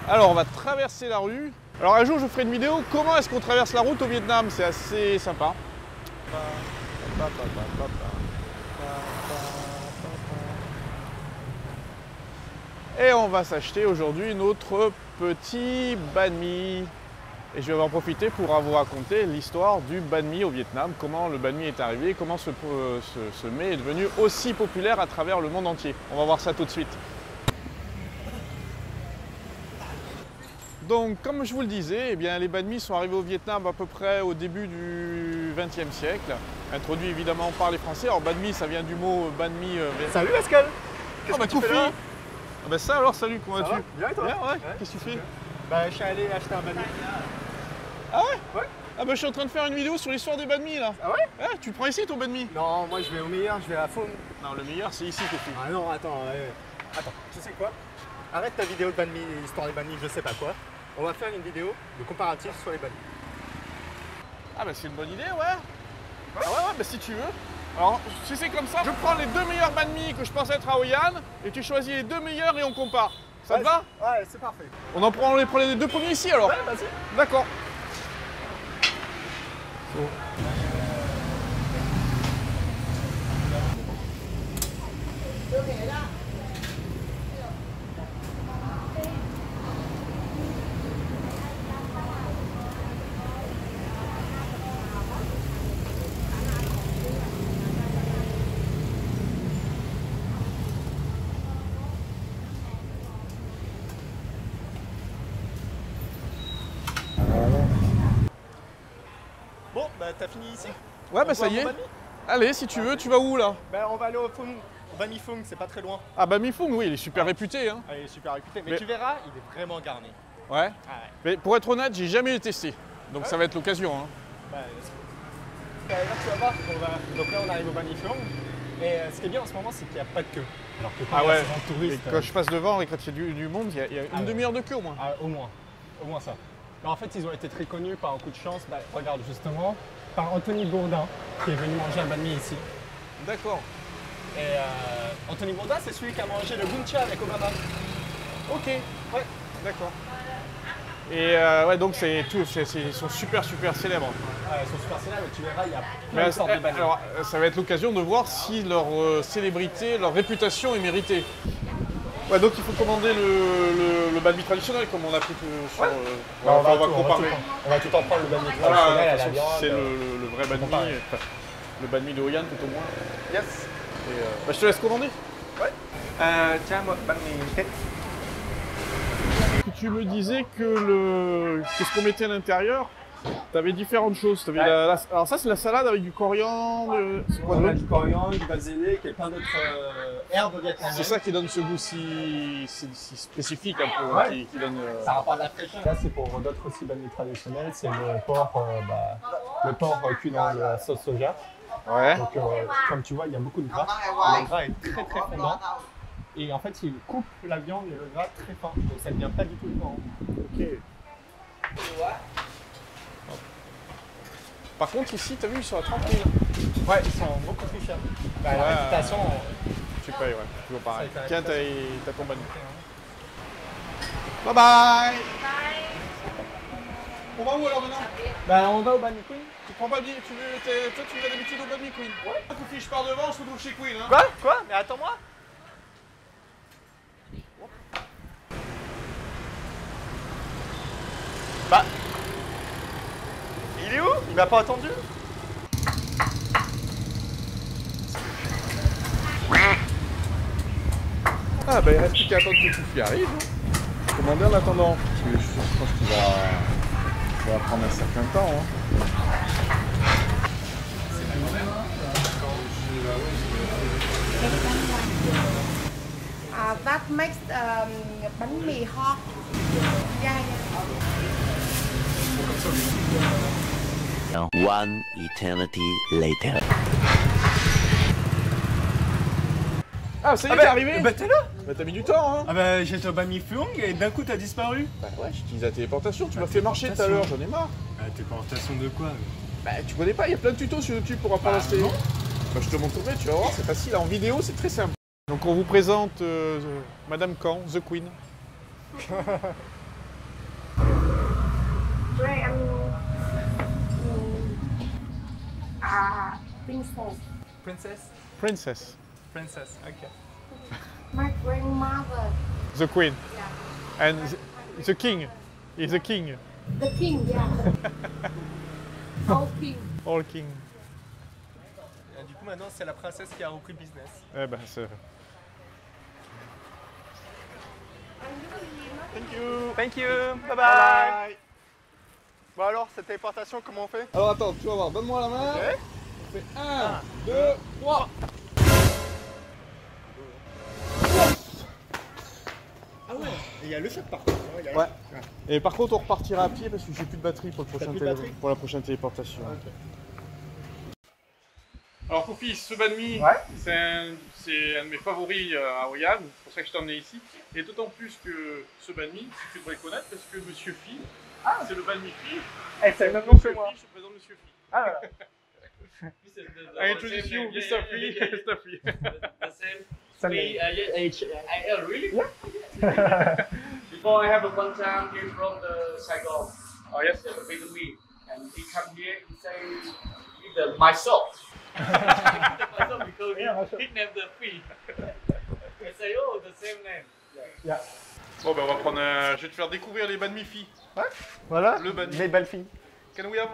Alors on va traverser la rue. Alors un jour je ferai une vidéo comment est-ce qu'on traverse la route au Vietnam, c'est assez sympa. Et on va s'acheter aujourd'hui notre petit banh mi. Et je vais en profiter pour vous raconter l'histoire du banh mi au Vietnam, comment le banh mi est arrivé, comment ce mets est devenu aussi populaire à travers le monde entier. On va voir ça tout de suite. Donc, comme je vous le disais, eh bien, les banh mi sont arrivés au Vietnam à peu près au début du XXe siècle, introduits évidemment par les Français. Alors, banh mi, ça vient du mot banh mi. Salut Pascal. Qu'est-ce que tu fais là? Ah bah ça alors, salut, comment vas-tu? Bien et toi? Bien, ouais. Qu'est-ce que tu fais? Bah, je suis allé acheter un banh mi. Ah ouais? Ouais. Ah bah je suis en train de faire une vidéo sur l'histoire des banh mi là. Ah ouais? Ah, tu prends ici ton banh mi? Non, moi je vais au meilleur, je vais à Phuong. Non, le meilleur c'est ici que tu. Ah non, attends, attends, tu sais quoi? Arrête ta vidéo de banh mi, l'histoire des banh mi, je sais pas quoi. On va faire une vidéo de comparatif sur les banh mi. Ah bah c'est une bonne idée, ouais. Ah ouais, bah si tu veux. Alors, si c'est comme ça, je prends les deux meilleurs banh mi que je pense être à Hoi An et tu choisis les deux meilleurs et on compare. Ça te va? Ouais, c'est parfait. On prend les deux premiers ici alors? Ouais, vas-y. D'accord. Bon, bah t'as fini ici? Ouais, bah ça y est. Allez, si tu veux, tu vas où là? Bah on va aller au Phuong, au banh mi Phuong, c'est pas très loin. Ah bah Mi Phuong, oui, il est super réputé. Hein. Ah, il est super réputé, mais tu verras, il est vraiment garni. Ouais. Ah ouais. Mais pour être honnête, j'ai jamais testé. Donc ça va être l'occasion. Hein. Bah, là tu vas voir, donc là on arrive au banh mi Phuong. Et ce qui est bien en ce moment, c'est qu'il n'y a pas de queue. Alors que quand il y a souvent de touristes. Et quand je passe devant et quand il y a du monde, il y a une demi-heure de queue au moins. Ah, au moins ça. Mais en fait, ils ont été très connus par un coup de chance. Bah, regarde justement, par Anthony Bourdain, qui est venu manger un banh mi ici. D'accord. Et Anthony Bourdain, c'est celui qui a mangé le Bun Cha avec Obama. Ok. Ouais. D'accord. Et ouais, donc ils sont super célèbres. Ils sont super célèbres, tu verras, il y a plein de sortes de banh mi. Alors, ça va être l'occasion de voir si leur célébrité, leur réputation est méritée. Ouais, donc il faut commander le banh mi traditionnel, comme on a pris sur. Ouais. On va comparer. On va tout en prendre le banh mi Voilà, traditionnel à la viande. c'est le vrai banh mi, enfin, le banh mi de Hoi An tout au moins. Yes. Et, bah, je te laisse commander. Ouais. Tiens, moi, banh mi tête. Tu me disais que ce qu'on mettait à l'intérieur, tu avais différentes choses. Ouais. Alors ça c'est la salade avec du coriandre. C'est quoi On a d'autre? du coriandre, du basilic et plein d'autres herbes vietnamiennes. C'est ça qui donne ce goût si spécifique un peu, Ouais. qui donne. Ça rapporte la fraîcheur. Là, c'est pour d'autres aussi banh mi traditionnels. C'est le porc cuit dans la sauce soja. Ouais. Donc, comme tu vois, il y a beaucoup de gras. Le gras est très très fondant. Et en fait, il coupe la viande et le gras très fin. Donc, ça ne vient pas du tout dedans. Ok. Par contre ici, t'as vu, ils sont à 30 000. Ouais, ils sont beaucoup plus chers. Bah, la réputation. Tu payes, ouais. Toujours pareil. Ça, Tiens, t'as ton banh mi. Bye bye. On va où alors maintenant? Bah, on va au banh mi Queen. Tu prends pas le billet, toi tu vas d'habitude au banh mi Queen. Ouais. Kofi, je pars devant, on se retrouve chez Queen. Hein. Quoi? Mais attends-moi. Bah. Il est où? Il m'a pas attendu? Ah bah il reste plus qu'à attendre que Kofi arrive. Hein. Commander en attendant. Parce que je pense qu'il va prendre un certain temps. Hein. That makes bánh mì hot. Yeah. One eternity later. Ah ça y est, t'es arrivé? Bah t'es là? Bah t'as mis du temps hein. Ah bah j'étais au banh mi Phuong et d'un coup t'as disparu. Bah ouais, j'utilise la téléportation, tu m'as fait marcher tout à l'heure, j'en ai marre. Téléportation de quoi? Bah tu connais pas, il y a plein de tutos sur YouTube pour apprendre à se télé. Bah je te montrerai, tu vas voir, c'est facile, en vidéo c'est très simple. Donc on vous présente Madame Kang, The Queen. Princess. Princess? Princess. Princess, ok. My grandmother. The queen. Yeah. And the king. He's the king. The king, yeah. Old king. All king. Et du coup, maintenant, c'est la princesse qui a repris le business. Eh ben, c'est... Thank you. Thank you, bye bye. Bon alors, cette téléportation, comment on fait? Alors attends, tu vas voir, donne-moi la main. Ouais. On fait 1, 2, 3. Ah ouais, il y a le choc par contre. Hein, Ouais. Et par contre, on repartira à pied parce que j'ai plus de batterie pour, plus de batterie pour la prochaine téléportation. Ok. Alors Koufi, ce banh mi, Ouais. c'est un de mes favoris à Oyam, c'est pour ça que je t'ai emmené ici. Et d'autant plus que ce banh mi, tu devrais le connaître parce que Monsieur Phi, c'est le banh mi Phi. Eh, c'est le même nom que Monsieur moi. Phi, je te présente Monsieur Phi. Ah voilà. I introduce you, Mr. Phi. Mr. Phi. The same. Ça Me, really? Yeah. Before I have a one time here from the Saigon. Oh yes. The big me, and he come here. He say, "The myself." Myself because Yeah, myself. he named the fee. I say, "Oh, the same name." Yeah. Bon ben on va prendre je vais te faire découvrir les banh mi Phi. Ouais. Voilà. Le banh mi. Les belles filles. Can we have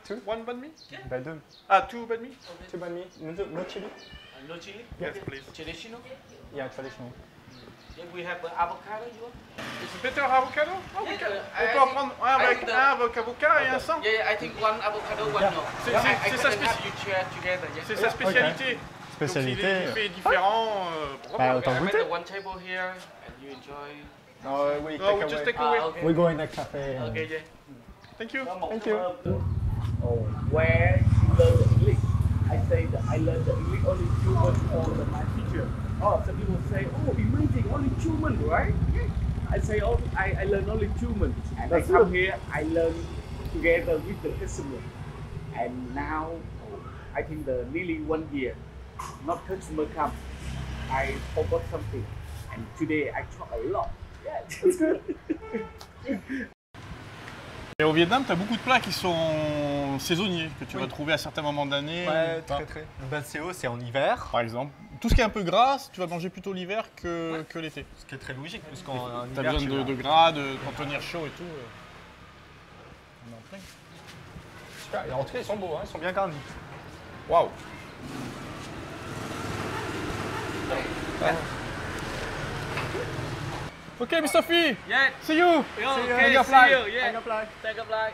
Two? one banh mi? Bah deux. Ah, two banh mi? Two banh mi. No chili? No chili. Yes, please. Traditional. Yeah, traditional. If we have avocado, you want? It's better avocado? Oh, Yeah, okay. I On peut en think- prendre un I avec think un avec avocat et un sans? Yeah, I think one avocado, one Yeah. no. C'est- Yeah, c'est- I c'est sa can have you share together. Yeah. C'est sa spécialité. Spécialité. Donc s'il est différent, Bah, bravo. autant I goûter. make one table here, and you enjoy. No, we Oh, we just take away. Okay. We go in a cafe. Okay, yeah. Thank you. Thank you. Where you learn the English. I say that I learned the English only 2 months on my teacher. Oh, some people say, oh, amazing, only 2 months, right? I say, oh, I learned only 2 months. And I come here, I learn together with the customer. And now, I think the nearly 1 year, not customer come. I forgot something. And today I talk a lot. Yeah, it's good. Et au Vietnam, tu as beaucoup de plats qui sont saisonniers, que tu vas trouver à certains moments de l'année. Ouais, très très. Le banh CO, c'est en hiver. Par exemple. Tout ce qui est un peu gras, tu vas manger plutôt l'hiver que l'été. Ce qui est très logique, puisqu'en Tu as hiver, besoin de gras, pour tenir chaud et tout. On est en train. Super. Et en tout cas, ils sont beaux, hein, ils sont bien garnis. Waouh! Ok, Mr. Phi! Yeah. See you! Yeah, See you. okay, Hang up see line. you. Yeah. Hang up line. Take up line.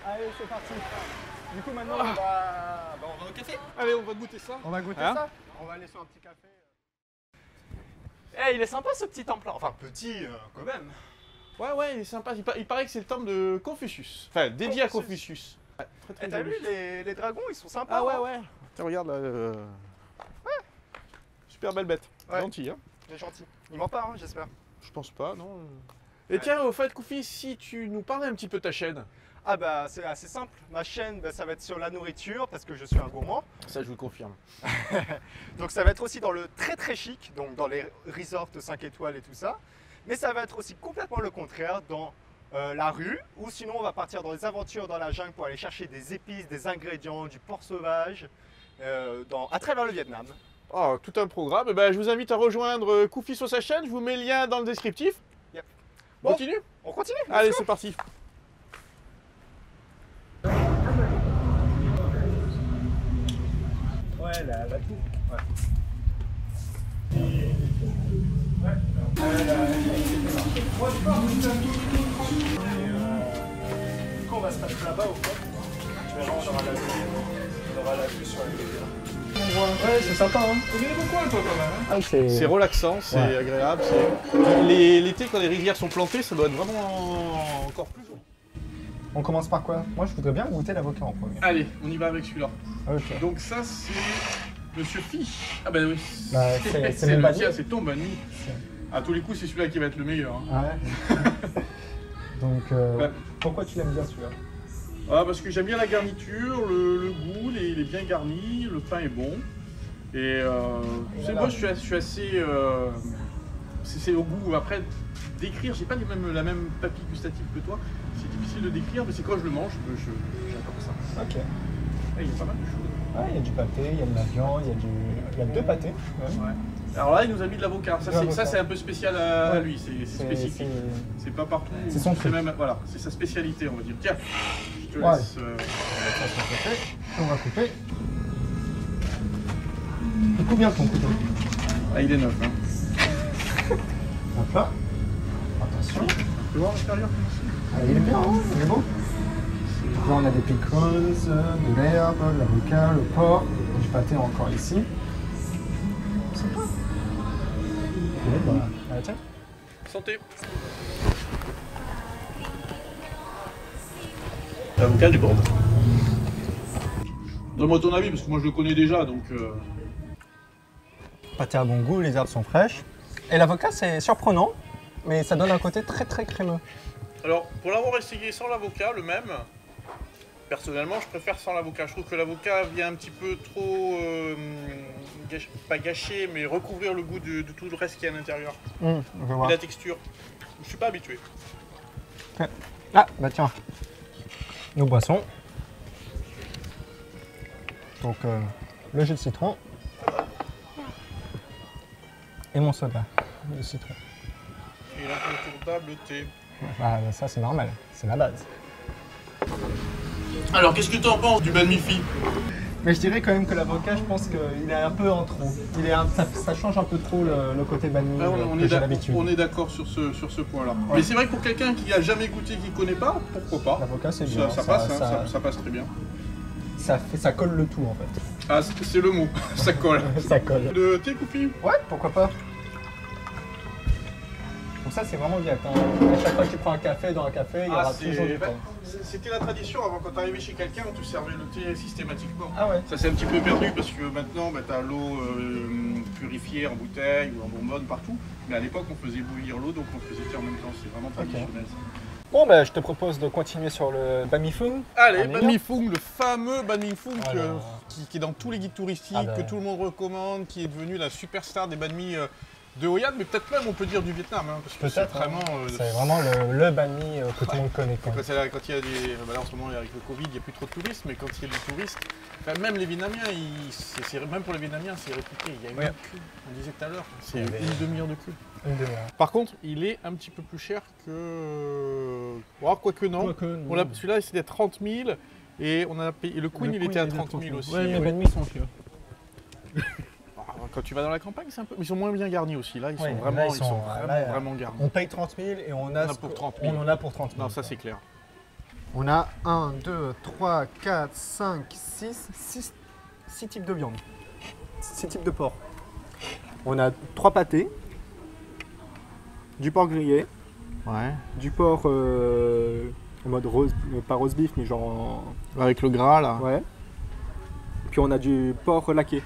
Allez, c'est parti. Du coup, maintenant, on va au café. Allez, on va goûter ça. On va goûter Hein? ça. On va aller sur un petit café. Eh, il est sympa ce petit temple. Enfin, petit quand même. Ouais, il est sympa. Il paraît que c'est le temple de Confucius. Enfin, dédié à Confucius. Confucius. Ouais, très Et très t'as joli. vu les dragons, ils sont sympas. Ah ouais, hein. ouais. Tiens, regarde là. Super belle bête. Ouais. Gentil, hein? Il est gentil. Il ment pas, hein, j'espère. Je pense pas, non. Et tiens, au fait, Koufi, si tu nous parlais un petit peu de ta chaîne. Ah bah c'est assez simple. Ma chaîne, bah, ça va être sur la nourriture parce que je suis un gourmand. Ça, je vous le confirme. Donc ça va être aussi dans le très très chic, donc dans les resorts 5 étoiles et tout ça. Mais ça va être aussi complètement le contraire dans la rue, ou sinon on va partir dans des aventures dans la jungle pour aller chercher des épices, des ingrédients, du porc sauvage, à travers le Vietnam. Oh, tout un programme. Eh ben, je vous invite à rejoindre Koufi sur sa chaîne. Je vous mets le lien dans le descriptif. Yep. On Bon. continue? On continue. let's Allez, go. c'est parti. Ouais, la tour. Ouais. Du coup, on va se mettre là-bas au fond. Tu verras, on aura la vue sur les rivières. Ouais, c'est sympa, hein. On est beaucoup un peu quand même. Ah, C'est relaxant, c'est Ouais. agréable. L'été, quand les rivières sont plantées, ça doit être vraiment encore plus joli. On commence par quoi? Moi, je voudrais bien goûter l'avocat en premier. Allez, on y va avec celui-là. Ok. Donc ça, c'est Monsieur Phi. Ah ben oui. Bah, c'est c'est mon le banh mi. tien, c'est ton banh mi. À tous les coups, c'est celui-là qui va être le meilleur. hein. Ah ouais. Donc, Ouais. pourquoi tu l'aimes bien celui-là? Ah, parce que j'aime bien la garniture, le goût, il est bien garni, le pain est bon. Et tu sais, moi je suis assez. C'est au goût. Après, décrire, j'ai pas la même papille gustative que toi. C'est difficile de décrire, mais c'est quand je le mange, j'adore ça. Ok. Et il y a pas mal de choses. Ouais, il y a du pâté, il y a de la viande, il y a 2 pâtés. Ouais. Alors là, il nous a mis de l'avocat. Ça, c'est un peu spécial à lui, c'est spécifique. C'est pas partout. C'est son truc. Même, voilà, c'est sa spécialité, on va dire. Tiens, je te laisse. On va couper. Il coupe bien ton couteau. Ah, il est neuf. Hein. Hop là. Attention. Tu peux voir l'intérieur comment c'est? Ah, il est bien, hein, il est beau. Donc là, on a des pickles, de l'herbe, l'avocat, le porc, du pâté encore ici. C'est pas. Et bah, allez, tiens. Santé. L'avocat du bord. Donne-moi ton avis, parce que moi je le connais déjà, donc... Pâté à bon goût, les herbes sont fraîches. Et l'avocat, c'est surprenant, mais ça donne un côté très très crémeux. Alors, pour l'avoir essayé sans l'avocat, le même, personnellement, je préfère sans l'avocat. Je trouve que l'avocat vient un petit peu trop, pas gâcher, mais recouvrir le goût de tout le reste qui est à l'intérieur. Je vois. Et la texture. Je suis pas habitué. Ah, bah tiens. Nos boissons. Donc, le jus de citron. Et mon soda de citron. Et l'incontournable thé. Bah, ça, c'est normal. C'est la base. Alors, qu'est-ce que tu en penses du banh mi phi? Mais je dirais quand même que l'avocat, je pense qu'il est un peu en trop. Ça change un peu trop le côté banh mi que j'ai l'habitude. On est d'accord sur ce point-là. Ouais. Mais c'est vrai que pour quelqu'un qui a jamais goûté, qui connaît pas, pourquoi pas? L'avocat, c'est bien. Ça passe, ça passe très bien. Ça colle le tout en fait. Ah, c'est le mot, ça colle. Ça colle. Le thé Koufi? Ouais, pourquoi pas. Donc ça, c'est vraiment bien. À chaque fois que tu prends un café dans un café, il y aura toujours du pain. C'était la tradition avant, quand tu arrivais chez quelqu'un, on te servait le thé systématiquement. Ah ouais. Ça s'est un petit peu perdu parce que maintenant, tu as l'eau purifiée en bouteille ou en bonbonne partout. Mais à l'époque, on faisait bouillir l'eau, donc on faisait thé en même temps. C'est vraiment traditionnel. Okay. Bon, bah, je te propose de continuer sur le banh mi phuong. Allez, banh mi phuong, le fameux banh mi phuong qui est dans tous les guides touristiques, que tout le monde recommande, qui est devenu la superstar des banh mi de Hoi An, mais peut-être même on peut dire du Vietnam, hein, parce que c'est vraiment... c'est vraiment le banh mi que tout le monde connaît. Quand il y a des... Là, en ce moment, avec le Covid, il n'y a plus trop de touristes, mais quand il y a des touristes, même les Vietnamiens, même pour les Vietnamiens, c'est réputé. Il y a une queue, on disait tout à l'heure, c'est une demi-heure de queue. Par contre, il est un petit peu plus cher que... Oh, quoique non. Celui-là, c'était 30 000 et on a payé... le Queen, il était à 30 000 aussi. Ouais, les banh mi sont chers. Quand tu vas dans la campagne, c'est un peu... Ils sont moins bien garnis aussi. Là, ils sont vraiment garnis. On paye 30 000 et on en a pour 30 000. On en a pour 30 000. Non, ça c'est clair. On a 1, 2, 3, 4, 5, 6 types de viande. 6 types de porc. On a 3 pâtés. Du porc grillé. Ouais. Du porc en mode rose, pas rose beef, mais genre... Avec le gras, là. Ouais. Puis on a du porc laqué.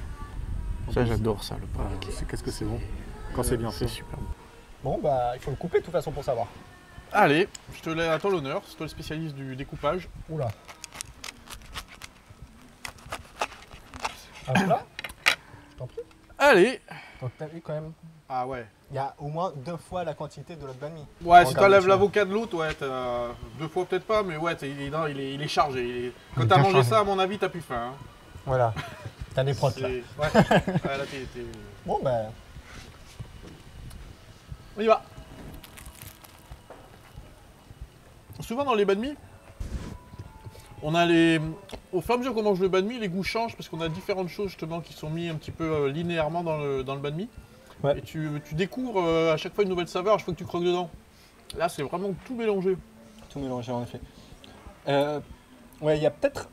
Ça, j'adore ça, le porc. Qu'est-ce que c'est bon quand c'est bien fait. C'est super bon. Bon, bah, il faut le couper de toute façon pour savoir. Allez, je te laisse à toi l'honneur, c'est toi le spécialiste du découpage. Oula. Ah, là je t'en prie. Allez. Donc t'as vu quand même. Ah ouais. Il y a au moins 2 fois la quantité de l'autre banh mi. Ouais, si t'enlèves l'avocat de l'autre, ouais, t'as 2 fois peut-être pas, mais ouais, il est chargé. Quand t'as mangé ça, à mon avis, t'as plus faim. Hein. Voilà. T'as des protes là. Ouais. Ouais, là t'es... Bon ben... On y va. Souvent dans les banh mi, on a les... Au fur et à mesure qu'on mange le banh mi, les goûts changent parce qu'on a différentes choses justement qui sont mis un petit peu linéairement dans le banh mi. Ouais. Et tu découvres à chaque fois une nouvelle saveur à chaque fois que tu croques dedans. Là, c'est vraiment tout mélangé. Tout mélangé en effet. Ouais, il y a peut-être...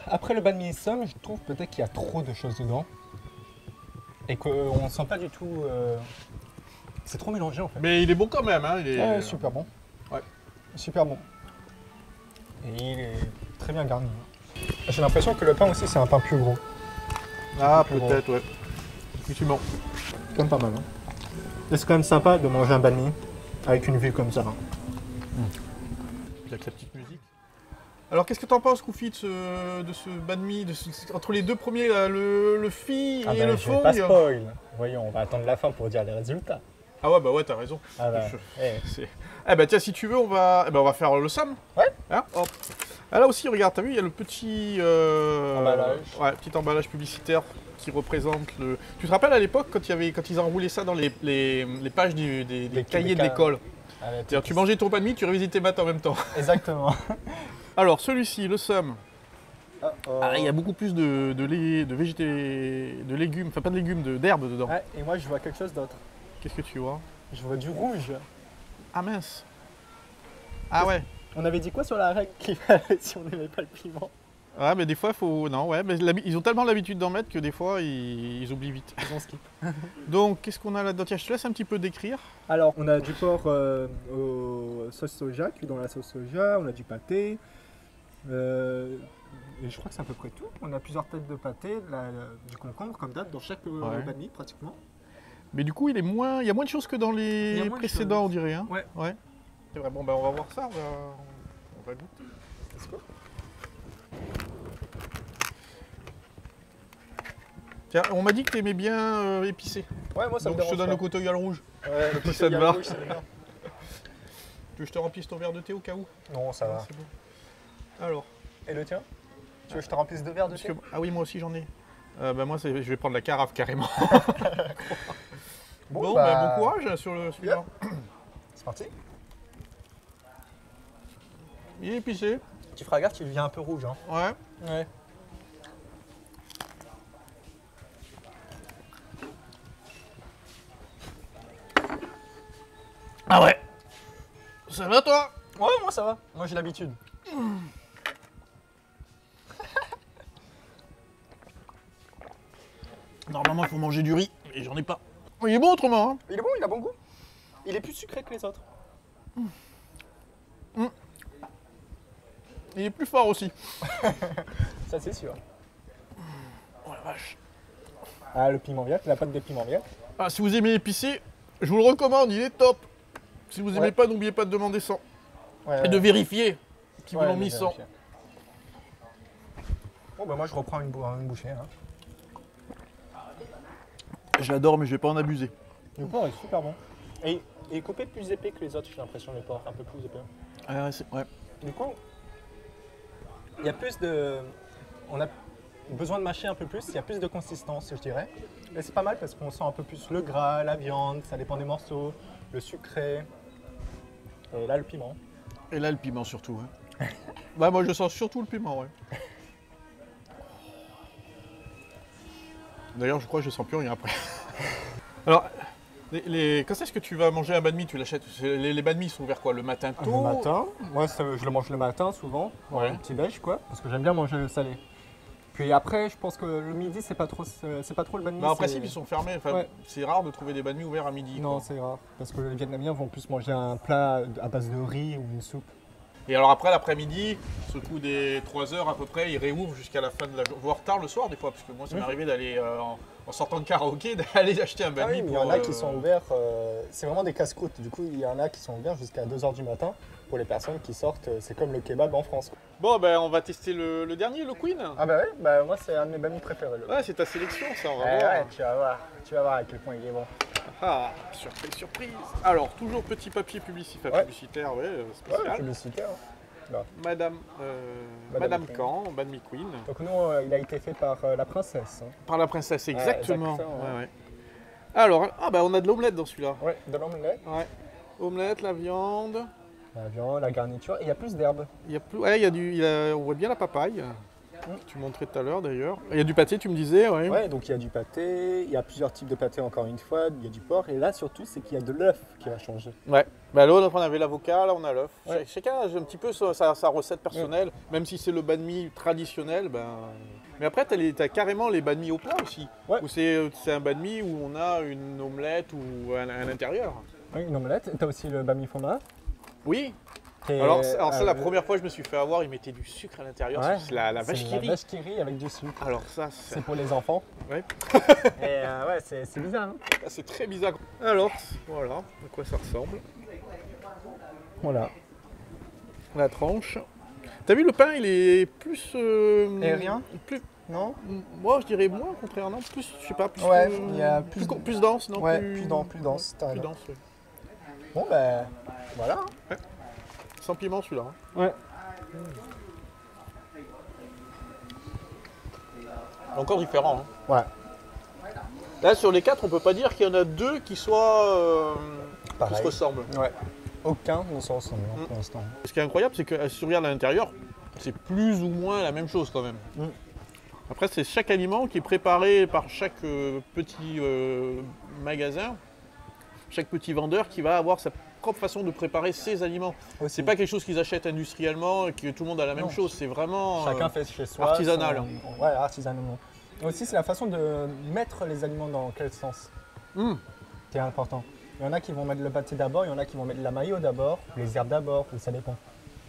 Après le banh mi somme, je trouve peut-être qu'il y a trop de choses dedans. Et qu'on ne sent pas du tout... C'est trop mélangé en fait. Mais il est bon quand même, hein. Il est super bon. Ouais. Super bon. Et il est très bien garni. J'ai l'impression que le pain aussi, c'est un pain plus gros. Ah, peut-être, ouais. Effectivement. C'est quand même pas mal. Hein. Et c'est quand même sympa de manger un banh mi avec une vue comme ça. Hein. Avec la petite musique. Alors, qu'est-ce que tu en penses, Koufi, de ce banh mi, entre les deux premiers, là, le phi et le phuong? Pas spoil. Voyons, on va attendre la fin pour dire les résultats. Ah ouais, bah ouais, t'as raison. Ah bah, C'est- Eh bah tiens, si tu veux, on va faire le SAM. Ouais. Hein, hop. Ah là aussi, regarde, t'as vu, il y a le petit Emballage. Ouais, petit emballage publicitaire qui représente le. Tu te rappelles à l'époque quand ils enroulaient ça dans les pages des cahiers de l'école. C'est-à-dire, tu mangeais ton pain de mie, tu révisais tes maths en même temps. Exactement. Alors celui-ci, le SAM. Oh. Ah, il y a beaucoup plus de légumes, enfin pas de légumes, d'herbes dedans. Ouais, et moi je vois quelque chose d'autre. Qu'est-ce que tu vois? Je vois du rouge. Ah mince. Ah ouais. On avait dit quoi sur la règle qu'il fallait si on n'aimait pas le piment? Ouais, mais des fois, il faut. Non, ouais, mais ils ont tellement l'habitude d'en mettre que des fois, ils oublient vite. Ils ont skip. Donc, qu'est-ce qu'on a là-dedans? Tiens, je te laisse un petit peu décrire. Alors, on a du porc au sauce soja, cuit dans la sauce soja, on a du pâté. Et je crois que c'est à peu près tout. On a plusieurs têtes de pâté, du concombre comme d'hab dans chaque Ouais. banh mi pratiquement. Mais du coup, il y a moins de choses que dans Il y les a moins de précédents, choses. on dirait. Hein. Ouais. Ouais. C'est vrai, bon, ben, on va voir ça, on va goûter. Let's go. Tiens, on m'a dit que tu aimais bien épicé. Ouais, moi ça Donc, me je te dérange donne pas. le cotoyal rouge. Ouais, le Si côté ça te yam va. rouge, c'est bien. Tu veux que je te remplisse ton verre de thé au cas où? Non, ça va. C'est bon. Alors, Et le tien? Tu veux que je te remplisse 2 verres de parce thé? que- ah oui, moi aussi j'en ai. Bah, moi, je vais prendre la carafe carrément. Bon, bah, bon courage sur celui-là. C'est parti. Il est épicé. Tu feras gaffe, il devient un peu rouge. Hein. Ouais. Ouais. Ah ouais. Ça va toi? Ouais, moi ça va. Moi j'ai l'habitude. Normalement, il faut manger du riz, et j'en ai pas. Il est bon autrement, hein. Il est bon, il a bon goût. Il est plus sucré que les autres. Il est plus fort aussi. Ça c'est sûr. Oh la vache. Ah, le piment vert, la pâte de piment vert. Ah, si vous aimez épicé, je vous le recommande, il est top. Si vous aimez Ouais. pas, n'oubliez pas de demander 100. Ouais, Et de vérifier qu'ils vous ouais, l'ont mis de 100. vérifier. Bon, bah moi je reprends une bouchée. Hein. Je l'adore, mais je vais pas en abuser. Le porc est super bon. Et il est coupé plus épais que les autres, j'ai l'impression, le porc, un peu plus épais. Ah, ouais. Du coup, il y a plus de. On a besoin de mâcher un peu plus, il y a plus de consistance, je dirais. Et c'est pas mal parce qu'on sent un peu plus le gras, la viande, ça dépend des morceaux, le sucré. Et là, le piment. Et là, le piment surtout. Ouais. Bah, moi, je sens surtout le piment, ouais. D'ailleurs, je crois que je sens plus rien après. Alors, quand est-ce que tu vas manger un banh mi? Tu l'achètes? Les banh mi sont ouverts quoi? Le matin tôt? Le matin, moi je le mange le matin souvent, Ouais. un petit déj quoi, parce que j'aime bien manger le salé. Puis après, je pense que le midi c'est pas trop le banh mi. Bah, en c'est- principe, ils sont fermés. Enfin, Ouais. c'est rare de trouver des banh mi ouverts à midi. Non, quoi. c'est rare, parce que les Vietnamiens vont plus manger un plat à base de riz ou une soupe. Et alors après, l'après-midi, ce coup des 3 heures à peu près, ils réouvrent jusqu'à la fin de la journée. Voire tard le soir des fois, parce que moi, ça m'est arrivé d'aller, en sortant de karaoké, d'aller acheter un banh mi. Ah oui, mais il y pour, en a qui sont ouverts, c'est vraiment des casse-croûtes. Du coup, il y en a qui sont ouverts jusqu'à 2h du matin pour les personnes qui sortent. C'est comme le kebab en France. Bon, ben on va tester le dernier, le Queen. Ah bah ouais, bah moi c'est un de mes banh mi préférés. Ouais, c'est ta sélection, ça, on va Ouais, voir. ouais, tu vas voir à quel point il est bon. Ah, surprise, surprise. Alors, toujours petit papier publicitaire, Ouais. publicitaire, ouais, Ouais, spécial. publicitaire. Madame Madame Caen, Banh mi Queen. Donc nous, il a été fait par la princesse. Hein. Par la princesse, exactement. exactement, ouais. Ouais, ouais. Alors, ah bah on a de l'omelette dans celui-là. Ouais, de l'omelette, Ouais. Omelette, la viande. la viande, la garniture, et il y a plus d'herbes. Il y a plus, ouais, on voit bien la papaye. Tu montrais tout à l'heure d'ailleurs. Il y a du pâté, tu me disais, ouais. Ouais, donc il y a du pâté, il y a plusieurs types de pâté encore une fois, il y a du porc, et là surtout c'est qu'il y a de l'œuf qui va changer. Ouais. Bah l'autre, on avait l'avocat, là on a l'œuf. Ouais. Chacun a un petit peu sa recette personnelle, même si c'est le banh mi traditionnel. Ben... Mais après, t'as carrément les banh mi au plat aussi. Ouais. Où c'est un banh mi où on a une omelette ou à l'intérieur. Oui, une omelette, et tu as aussi le banh mi fromage. Oui. Et, Alors ça, la première fois que je me suis fait avoir, ils mettaient du sucre à l'intérieur. ouais, C'est la vache qui la rit. vache qui rit avec du sucre. Alors ça, c'est C'est pour les enfants. ouais. Et ouais, c'est bizarre. Hein. C'est très bizarre. Alors, voilà à quoi ça ressemble. Voilà. La tranche. T'as vu, le pain, il est plus... Aérien plus... non? Moi, je dirais moins, contrairement. Plus, je sais pas, plus, Ouais, il y a plus dense, non? Ouais, plus dense, t'as Plus raison. dense, ouais. Bon, ben, voilà. Sans piment, celui-là. Hein. Ouais. Encore différent. Hein. Ouais. Là, sur les 4, on peut pas dire qu'il y en a 2 qui soient qui Pareil. se ressemblent. Ouais. Aucun ne se ressemble hein, Mm. pour l'instant. Ce qui est incroyable, c'est que si tu regardes à l'intérieur, c'est plus ou moins la même chose quand même. Mm. Après, c'est chaque aliment qui est préparé par chaque petit magasin, chaque petit vendeur qui va avoir sa propre façon de préparer ses aliments. Aussi. C'est pas quelque chose qu'ils achètent industriellement et que tout le monde a la même Non. chose. C'est vraiment Chacun fait chez soi. artisanal. Ouais, artisanalement. Aussi, c'est la façon de mettre les aliments dans quel sens qui est important. Il y en a qui vont mettre le pâté d'abord, il y en a qui vont mettre la mayo d'abord, les herbes d'abord, ou ça dépend.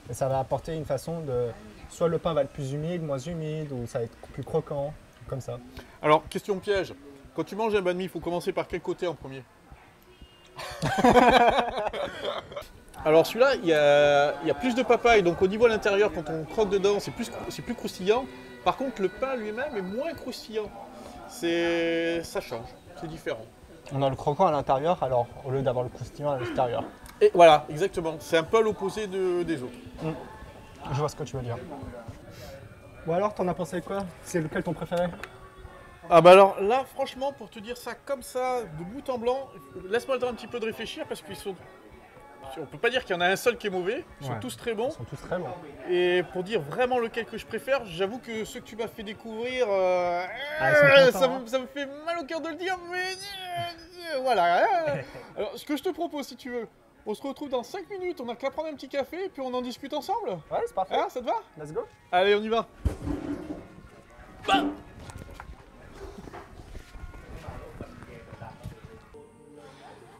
Et ça va apporter une façon de... Soit le pain va être plus humide, moins humide, ou ça va être plus croquant, comme ça. Alors, question piège. Quand tu manges un banh mi, il faut commencer par quel côté en premier? Alors celui-là, il y a plus de papaye, donc au niveau à l'intérieur, quand on croque dedans, c'est plus croustillant. Par contre, le pain lui-même est moins croustillant. Ça change, c'est différent. On a le croquant à l'intérieur, alors au lieu d'avoir le croustillant à l'extérieur. Et voilà, exactement. C'est un peu l'opposé des autres. Je vois ce que tu veux dire. Bon alors, t'en as pensé quoi? C'est lequel ton préféré? Ah bah alors là, franchement, pour te dire ça comme ça, de bout en blanc, laisse-moi le temps un petit peu de réfléchir parce qu'ils sont... On peut pas dire qu'il y en a un seul qui est mauvais, ils sont Ouais. tous très bons. Ils sont tous très bons. Et pour dire vraiment lequel que je préfère, j'avoue que ceux que tu m'as fait découvrir, ils sont ça, contents, ça me fait mal au cœur de le dire, mais voilà. Alors ce que je te propose si tu veux, on se retrouve dans 5 minutes, on n'a qu'à prendre un petit café et puis on en discute ensemble. Ouais, c'est parfait. Hein, ça te va? Let's go. Allez, on y va.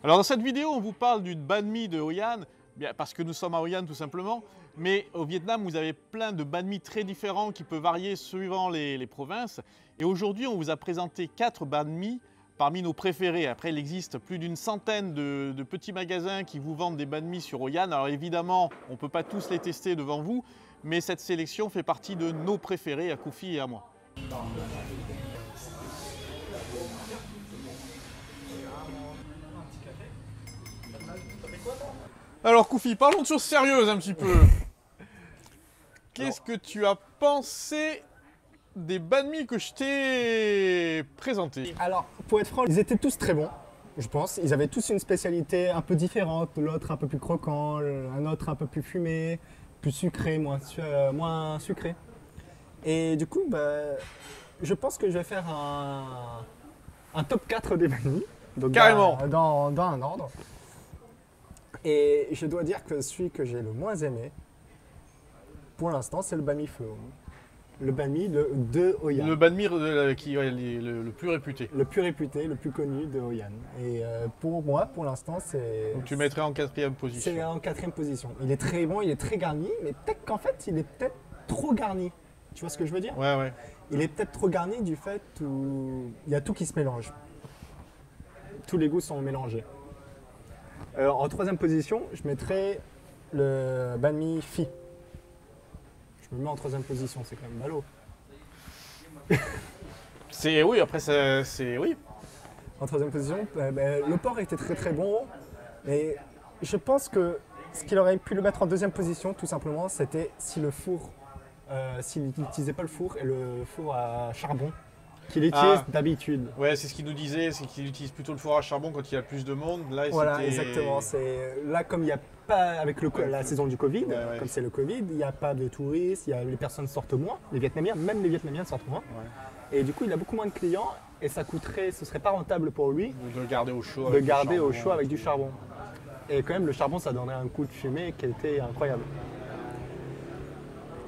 Alors dans cette vidéo, on vous parle d'une banh mi de Hoi An, bien parce que nous sommes à Hoi An tout simplement, mais au Vietnam, vous avez plein de banh mi très différents qui peuvent varier suivant les provinces. Et aujourd'hui, on vous a présenté 4 banh mi parmi nos préférés. Après, il existe plus d'une centaine de petits magasins qui vous vendent des banh mi sur Hoi An. Alors évidemment, on ne peut pas tous les tester devant vous, mais cette sélection fait partie de nos préférés à Koufi et à moi. Alors Koufi, parlons de choses sérieuses un petit peu. Qu'est-ce que tu as pensé des banh mi que je t'ai présentés? Alors, pour être franc, ils étaient tous très bons, je pense. Ils avaient tous une spécialité un peu différente. L'autre un peu plus croquant, un autre un peu plus fumé, plus sucré, moins sucré. Et du coup, je pense que je vais faire un top 4 des banh mi. Donc Carrément. Dans un ordre. Et je dois dire que celui que j'ai le moins aimé, pour l'instant, c'est le banh mi pho. Le banh mi de Hoi An. Le banh mi qui est le plus réputé. Le plus réputé, le plus connu de Hoi An. Et pour moi, pour l'instant, c'est... Donc tu mettrais en 4e position. C'est en 4e position. Il est très bon, il est très garni, mais peut-être qu'en fait, il est peut-être trop garni. Tu vois ce que je veux dire? Ouais, ouais. Il est peut-être trop garni du fait où il y a tout qui se mélange. Tous les goûts sont mélangés. En 3e position, je mettrais le banh mi phi. Je me mets en 3e position, c'est quand même ballot. Oui, après c'est oui. En 3e position, le porc était très très bon, mais je pense que ce qu'il aurait pu le mettre en 2e position, tout simplement, c'était si le four, s'il n'utilisait pas le four et le four à charbon qu'il utilise d'habitude. Ouais, c'est ce qu'il nous disait, c'est qu'il utilise plutôt le four à charbon quand il y a plus de monde. Là, Voilà, c'était- exactement. C'est là comme il n'y a pas avec la saison du Covid, Ouais, ouais. comme c'est le Covid, il n'y a pas de touristes, les personnes sortent moins, les Vietnamiens, même les Vietnamiens sortent moins. Ouais. Et du coup, il a beaucoup moins de clients et ce serait pas rentable pour lui De le garder au chaud. de avec du garder au charbon. chaud avec du charbon. Et quand même, le charbon, ça donnerait un coup de fumée qui était incroyable.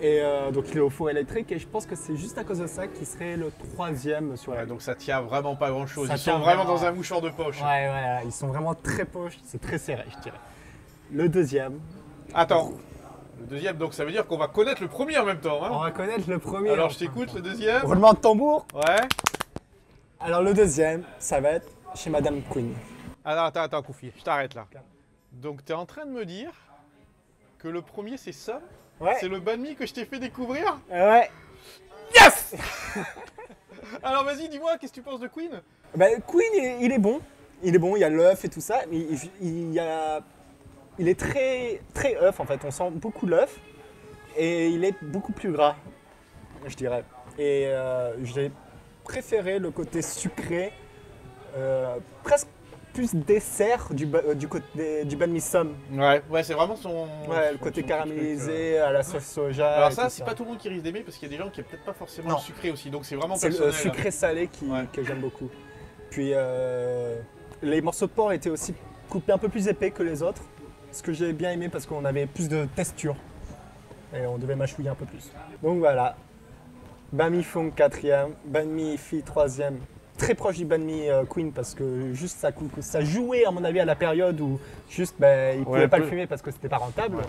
Et donc, il est au four électrique et je pense que c'est juste à cause de ça qu'il serait le 3e sur la Ouais, donc ça tient vraiment pas grand chose. Ça Ils tient sont vraiment vraiment- dans un mouchoir de poche. Ouais, ils sont vraiment très poches, c'est très serré, je dirais. Le 2e, Attends. Le 2e, donc ça veut dire qu'on va connaître le premier en même temps. Hein. on va connaître le premier. Alors je t'écoute, le 2e. Roulement de tambour. Ouais. Alors le 2e, ça va être chez Madame Queen. Attends, Koufi, je t'arrête là. Donc tu es en train de me dire que le premier c'est ça? Ouais. C'est le banh mi que je t'ai fait découvrir? Ouais. Yes! Yes. Alors vas-y, dis-moi, qu'est-ce que tu penses de Queen? Queen, il est bon. Il est bon, il y a l'œuf et tout ça. Mais il est très, très œuf en fait. On sent beaucoup l'œuf. Et il est beaucoup plus gras, je dirais. Et j'ai préféré le côté sucré, presque plus dessert du banh mi somme. Ouais, c'est vraiment son... Ouais, le côté caramélisé à la sauce soja. Alors ça, c'est pas tout le monde qui risque d'aimer parce qu'il y a des gens qui n'aiment peut-être pas forcément sucré aussi. Donc c'est vraiment personnel. C'est le sucré-salé que j'aime beaucoup. Puis les morceaux de porc étaient aussi coupés un peu plus épais que les autres. Ce que j'ai bien aimé parce qu'on avait plus de texture. Et on devait mâchouiller un peu plus. Donc voilà. Banh mi Phuong 4e, banh mi Phi 3e. Très proche du banh mi Queen parce que juste ça jouait à mon avis à la période où juste ils ne pouvaient pas le fumer parce que c'était pas rentable. Ouais.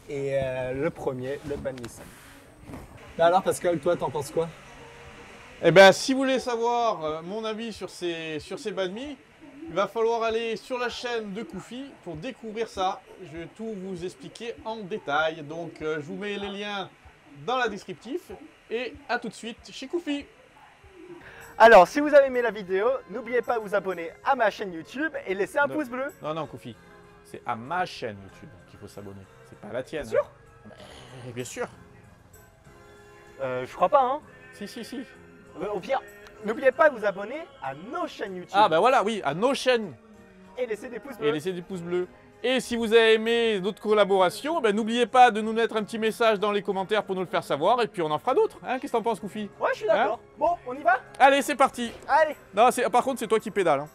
Et le premier, le banh mi Somme. Alors Pascal, toi t'en penses quoi? Eh bien si vous voulez savoir mon avis sur ces banh mi, il va falloir aller sur la chaîne de Koufi pour découvrir ça. Je vais tout vous expliquer en détail. Donc je vous mets les liens dans la descriptif et à tout de suite chez Koufi. Alors, si vous avez aimé la vidéo, n'oubliez pas de vous abonner à ma chaîne YouTube et laisser un pouce bleu. Non, Koufi, c'est à ma chaîne YouTube qu'il faut s'abonner. C'est pas à la tienne. Bien sûr. Bien sûr. Je crois pas, hein. Si. Au pire, n'oubliez pas de vous abonner à nos chaînes YouTube. Ah, voilà, oui, à nos chaînes. Et laisser des pouces bleus. Et si vous avez aimé d'autres collaborations, n'oubliez pas de nous mettre un petit message dans les commentaires pour nous le faire savoir. Et puis on en fera d'autres. Hein, qu'est-ce que t'en penses, Koufi? Ouais, je suis d'accord. Bon, on y va? Allez, c'est parti. Allez. Non, par contre, c'est toi qui pédales. Hein.